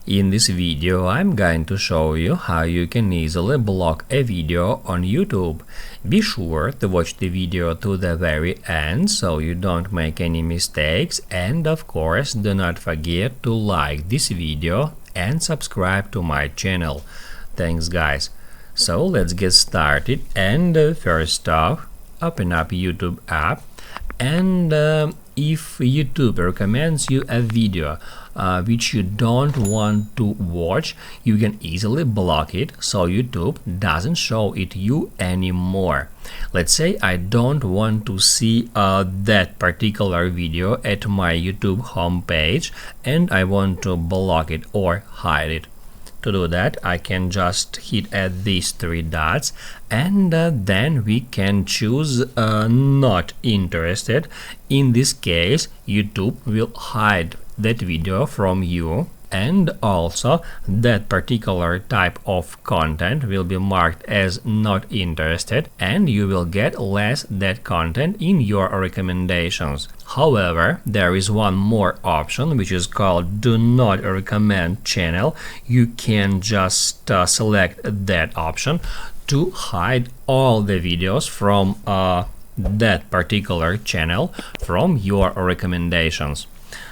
In this video, I'm going to show you how you can easily block a video on YouTube. Be sure to watch the video to the very end so you don't make any mistakes, and of course do not forget to like this video and subscribe to my channel. Thanks guys. So let's get started, and first off, open up YouTube app, and if YouTube recommends you a video which you don't want to watch, you can easily block it so YouTube doesn't show it you anymore. Let's say I don't want to see that particular video at my YouTube homepage and I want to block it or hide it. To do that, I can just hit at these three dots, and then we can choose not interested. In this case, YouTube will hide that video from you, and also that particular type of content will be marked as not interested, and you will get less that content in your recommendations. However, there is one more option which is called do not recommend channel. You can just select that option to hide all the videos from that particular channel from your recommendations.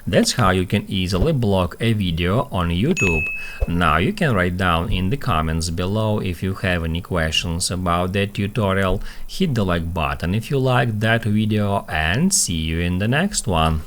That's how you can easily block a video on YouTube. Now you can write down in the comments below if you have any questions about that tutorial. Hit the like button if you liked that video, and see you in the next one.